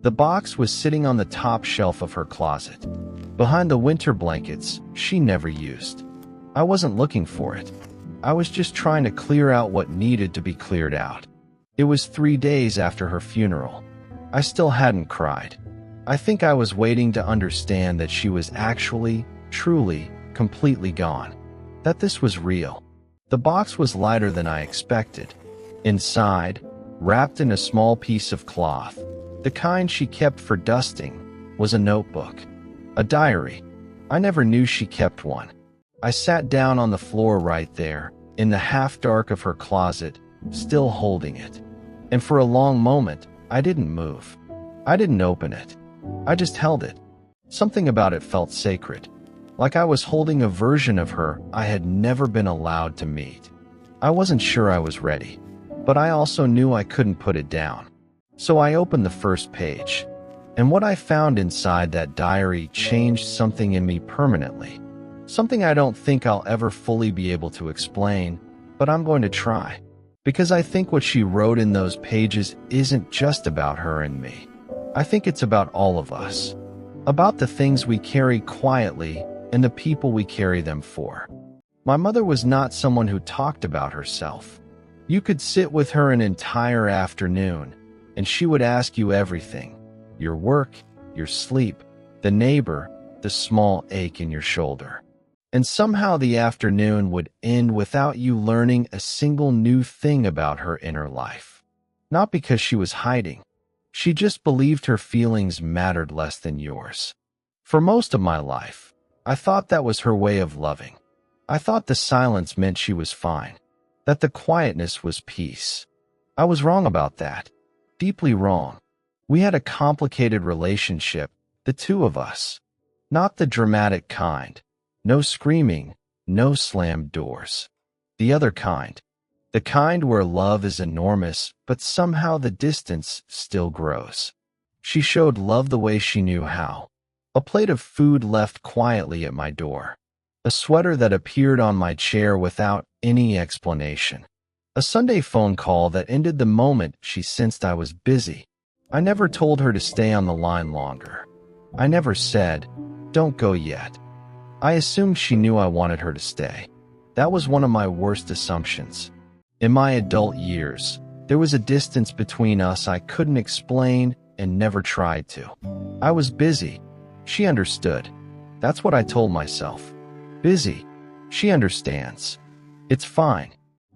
The box was sitting on the top shelf of her closet, behind the winter blankets she never used. I wasn't looking for it. I was just trying to clear out what needed to be cleared out. It was 3 days after her funeral. I still hadn't cried. I think I was waiting to understand that she was actually, truly, completely gone. That this was real. The box was lighter than I expected. Inside, wrapped in a small piece of cloth, the kind she kept for dusting, was a notebook. A diary. I never knew she kept one. I sat down on the floor right there, in the half-dark of her closet, still holding it. And for a long moment, I didn't move. I didn't open it. I just held it. Something about it felt sacred, like I was holding a version of her I had never been allowed to meet. I wasn't sure I was ready, but I also knew I couldn't put it down. So I opened the first page, and what I found inside that diary changed something in me permanently. Something I don't think I'll ever fully be able to explain, but I'm going to try. Because I think what she wrote in those pages isn't just about her and me. I think it's about all of us. About the things we carry quietly and the people we carry them for. My mother was not someone who talked about herself. You could sit with her an entire afternoon, and she would ask you everything. Your work, your sleep, the neighbor, the small ache in your shoulder. And somehow the afternoon would end without you learning a single new thing about her inner life. Not because she was hiding. She just believed her feelings mattered less than yours. For most of my life, I thought that was her way of loving. I thought the silence meant she was fine, that the quietness was peace. I was wrong about that. Deeply wrong. We had a complicated relationship, the two of us. Not the dramatic kind. No screaming, no slammed doors. The other kind. The kind where love is enormous, but somehow the distance still grows. She showed love the way she knew how. A plate of food left quietly at my door. A sweater that appeared on my chair without any explanation. A Sunday phone call that ended the moment she sensed I was busy. I never told her to stay on the line longer. I never said, "Don't go yet." I assumed she knew I wanted her to stay. That was one of my worst assumptions. In my adult years, there was a distance between us I couldn't explain and never tried to. I was busy. She understood. That's what I told myself. Busy. She understands. It's fine.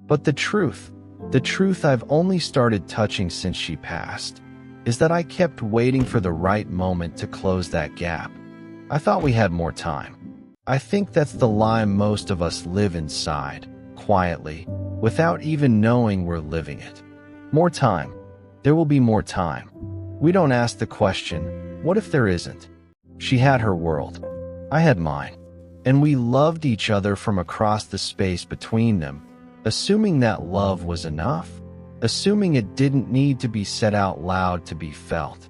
But the truth I've only started touching since she passed, is that I kept waiting for the right moment to close that gap. I thought we had more time. I think that's the lie most of us live inside, quietly, without even knowing we're living it. More time. There will be more time. We don't ask the question, what if there isn't? She had her world. I had mine. And we loved each other from across the space between them, assuming that love was enough, assuming it didn't need to be said out loud to be felt.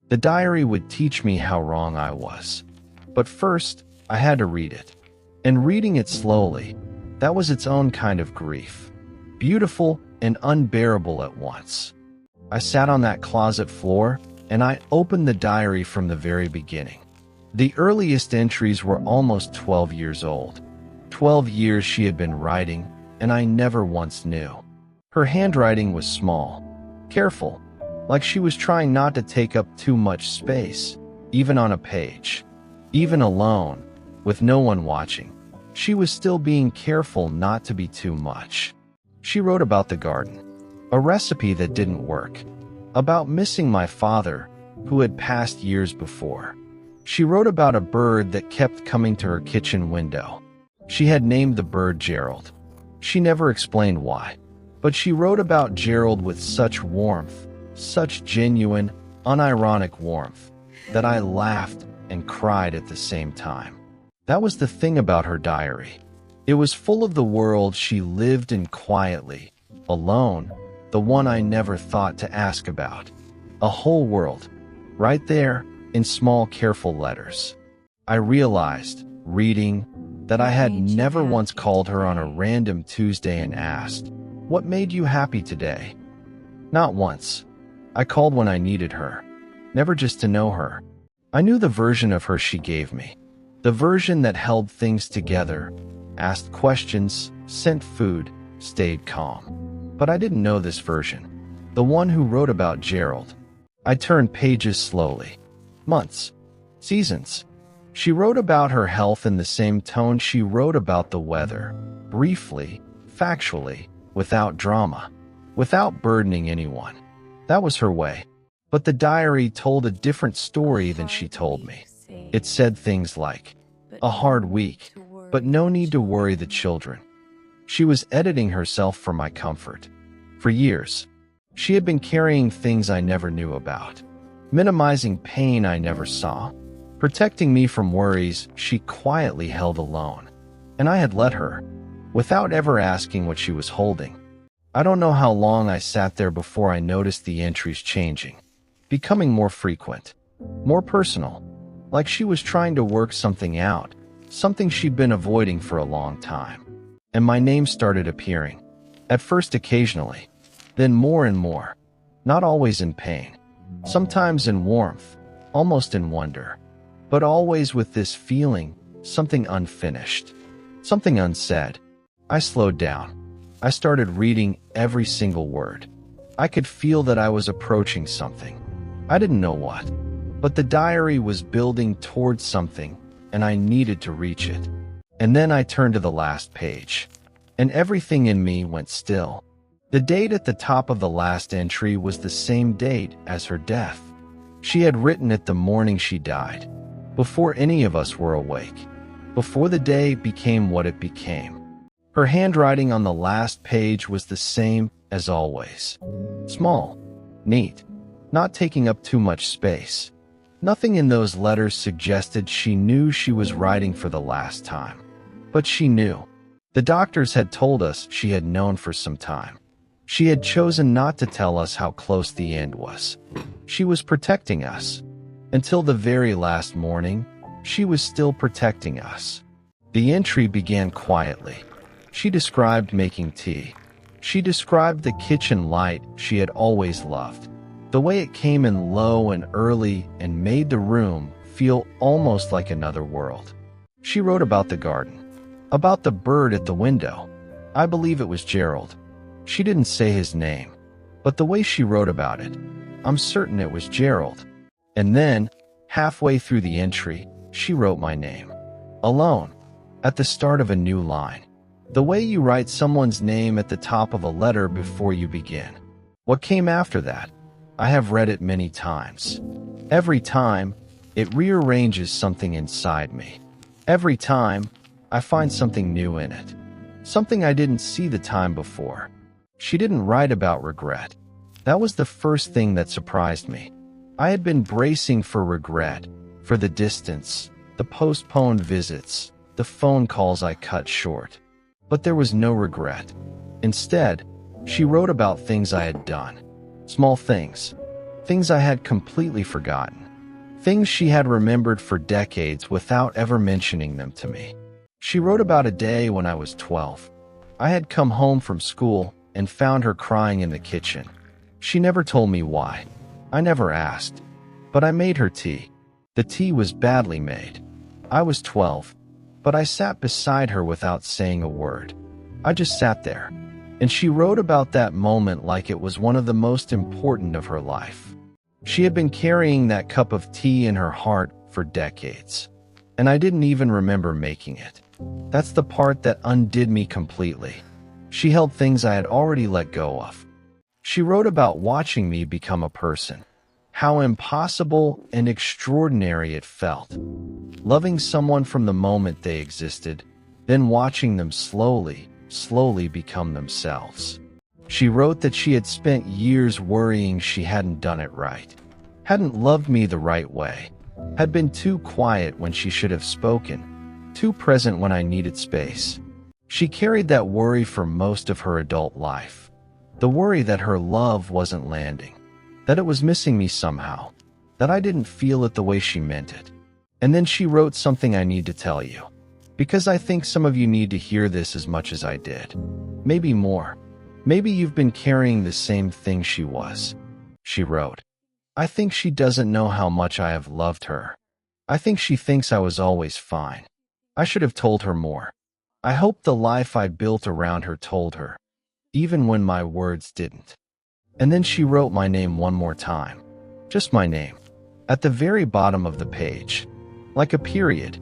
The diary would teach me how wrong I was. But first, I had to read it. And reading it slowly, that was its own kind of grief. Beautiful and unbearable at once. I sat on that closet floor, and I opened the diary from the very beginning. The earliest entries were almost 12 years old. 12 years she had been writing, and I never once knew. Her handwriting was small, careful, like she was trying not to take up too much space, even on a page. Even alone, with no one watching, she was still being careful not to be too much. She wrote about the garden, a recipe that didn't work, about missing my father, who had passed years before. She wrote about a bird that kept coming to her kitchen window. She had named the bird Gerald. She never explained why, but she wrote about Gerald with such warmth, such genuine, unironic warmth, that I laughed and cried at the same time. That was the thing about her diary. It was full of the world she lived in quietly, alone, the one I never thought to ask about. A whole world, right there, in small, careful letters. I realized, reading, that I had never once called her on a random Tuesday and asked, "What made you happy today?" Not once. I called when I needed her. never just to know her. I knew the version of her she gave me. The version that held things together, asked questions, sent food, stayed calm. But I didn't know this version. The one who wrote about Gerald. I turned pages slowly. Months. Seasons. She wrote about her health in the same tone she wrote about the weather. Briefly, factually, without drama. Without burdening anyone. That was her way. But the diary told a different story than she told me. It said things like, a hard week, but no need to worry the children. She was editing herself for my comfort. For years, she had been carrying things I never knew about, minimizing pain I never saw, protecting me from worries she quietly held alone. And I had let her, without ever asking what she was holding. I don't know how long I sat there before I noticed the entries changing, becoming more frequent, more personal, like she was trying to work something out, something she'd been avoiding for a long time. And my name started appearing, at first occasionally, then more and more, not always in pain, sometimes in warmth, almost in wonder, but always with this feeling, something unfinished, something unsaid. I slowed down. I started reading every single word. I could feel that I was approaching something. I didn't know what, but the diary was building towards something, and I needed to reach it. And then I turned to the last page, and everything in me went still. The date at the top of the last entry was the same date as her death. She had written it the morning she died, before any of us were awake, before the day became what it became. Her handwriting on the last page was the same as always. Small, neat, not taking up too much space. Nothing in those letters suggested she knew she was writing for the last time. But she knew. The doctors had told us she had known for some time. She had chosen not to tell us how close the end was. She was protecting us. Until the very last morning, she was still protecting us. The entry began quietly. She described making tea. She described the kitchen light she had always loved. The way it came in low and early and made the room feel almost like another world. She wrote about the garden, about the bird at the window. I believe it was Gerald. She didn't say his name, but the way she wrote about it, I'm certain it was Gerald. And then, halfway through the entry, she wrote my name. Alone, at the start of a new line. The way you write someone's name at the top of a letter before you begin. What came after that? I have read it many times. Every time, it rearranges something inside me. Every time, I find something new in it. Something I didn't see the time before. She didn't write about regret. That was the first thing that surprised me. I had been bracing for regret, for the distance, the postponed visits, the phone calls I cut short. But there was no regret. Instead, she wrote about things I had done. Small things. Things I had completely forgotten. Things she had remembered for decades without ever mentioning them to me. She wrote about a day when I was 12. I had come home from school and found her crying in the kitchen. She never told me why. I never asked. But I made her tea. The tea was badly made. I was 12, but I sat beside her without saying a word. I just sat there. And she wrote about that moment like it was one of the most important of her life. She had been carrying that cup of tea in her heart for decades. And I didn't even remember making it. That's the part that undid me completely. She held things I had already let go of. She wrote about watching me become a person. How impossible and extraordinary it felt. Loving someone from the moment they existed, then watching them slowly become themselves. She wrote that she had spent years worrying she hadn't done it right, hadn't loved me the right way, had been too quiet when she should have spoken, too present when I needed space. She carried that worry for most of her adult life. The worry that her love wasn't landing, that it was missing me somehow, that I didn't feel it the way she meant it. And then she wrote something I need to tell you, because I think some of you need to hear this as much as I did. Maybe more. Maybe you've been carrying the same thing she was. She wrote, I think she doesn't know how much I have loved her. I think she thinks I was always fine. I should have told her more. I hope the life I built around her told her, even when my words didn't. And then she wrote my name one more time. Just my name. At the very bottom of the page. Like a period.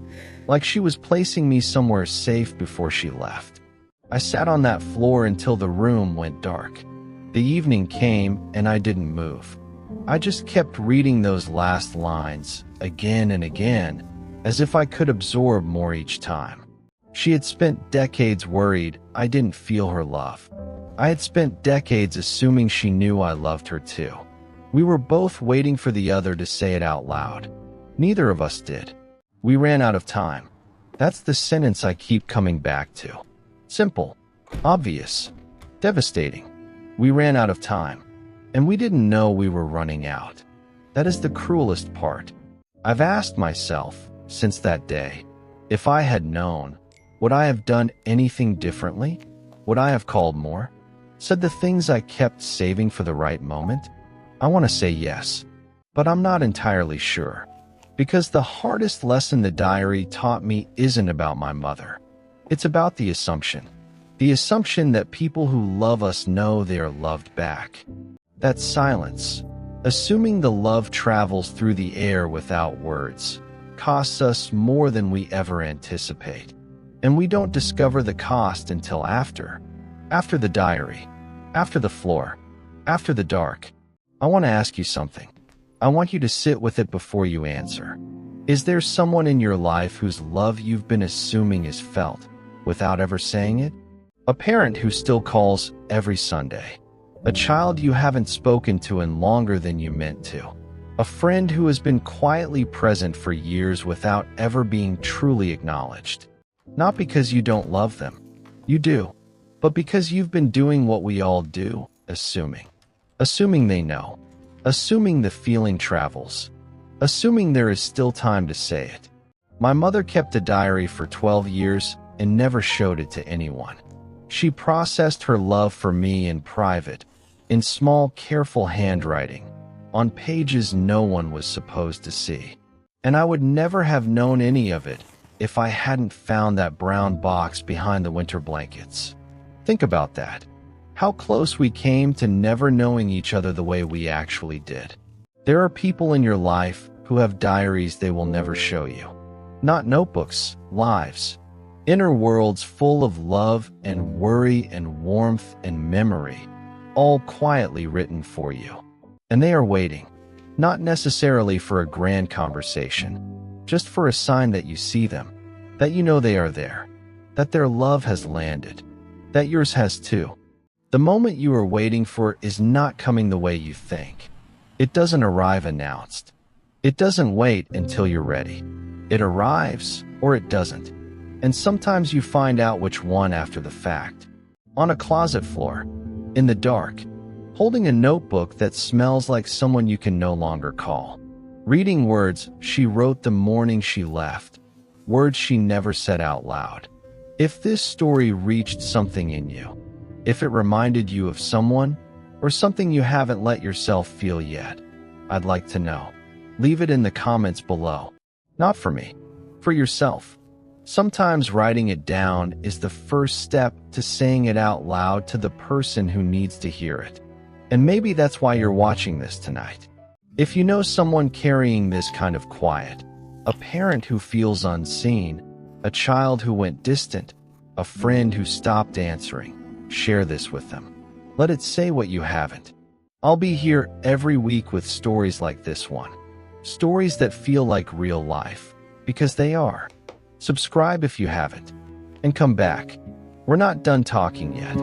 Like she was placing me somewhere safe before she left. I sat on that floor until the room went dark. The evening came and I didn't move. I just kept reading those last lines, again and again, as if I could absorb more each time. She had spent decades worried I didn't feel her love. I had spent decades assuming she knew I loved her too. We were both waiting for the other to say it out loud. Neither of us did. We ran out of time. That's the sentence I keep coming back to. Simple, obvious, devastating. We ran out of time, and we didn't know we were running out. That is the cruelest part. I've asked myself, since that day, if I had known, would I have done anything differently? Would I have called more? Said the things I kept saving for the right moment? I want to say yes, but I'm not entirely sure. Because the hardest lesson the diary taught me isn't about my mother. It's about the assumption. The assumption that people who love us know they are loved back. That silence, assuming the love travels through the air without words, costs us more than we ever anticipate. And we don't discover the cost until after. After the diary. After the floor. After the dark. I want to ask you something. I want you to sit with it before you answer. Is there someone in your life whose love you've been assuming is felt, without ever saying it? A parent who still calls every Sunday. A child you haven't spoken to in longer than you meant to. A friend who has been quietly present for years without ever being truly acknowledged. Not because you don't love them. You do. But because you've been doing what we all do, assuming. Assuming they know. Assuming the feeling travels. Assuming there is still time to say it. My mother kept a diary for 12 years and never showed it to anyone. She processed her love for me in private, in small, careful handwriting, on pages no one was supposed to see. And I would never have known any of it if I hadn't found that brown box behind the winter blankets. Think about that. How close we came to never knowing each other the way we actually did. There are people in your life who have diaries they will never show you. Not notebooks, lives. Inner worlds full of love and worry and warmth and memory, all quietly written for you. And they are waiting, not necessarily for a grand conversation, just for a sign that you see them, that you know they are there, that their love has landed, that yours has too. The moment you are waiting for is not coming the way you think. It doesn't arrive announced. It doesn't wait until you're ready. It arrives or it doesn't. And sometimes you find out which one after the fact. On a closet floor, in the dark, holding a notebook that smells like someone you can no longer call. Reading words she wrote the morning she left. Words she never said out loud. If this story reached something in you, if it reminded you of someone, or something you haven't let yourself feel yet, I'd like to know. Leave it in the comments below. Not for me, for yourself. Sometimes writing it down is the first step to saying it out loud to the person who needs to hear it. And maybe that's why you're watching this tonight. If you know someone carrying this kind of quiet, a parent who feels unseen, a child who went distant, a friend who stopped answering, share this with them. Let it say what you haven't. I'll be here every week with stories like this one. Stories that feel like real life, because they are. Subscribe if you haven't. And come back. We're not done talking yet.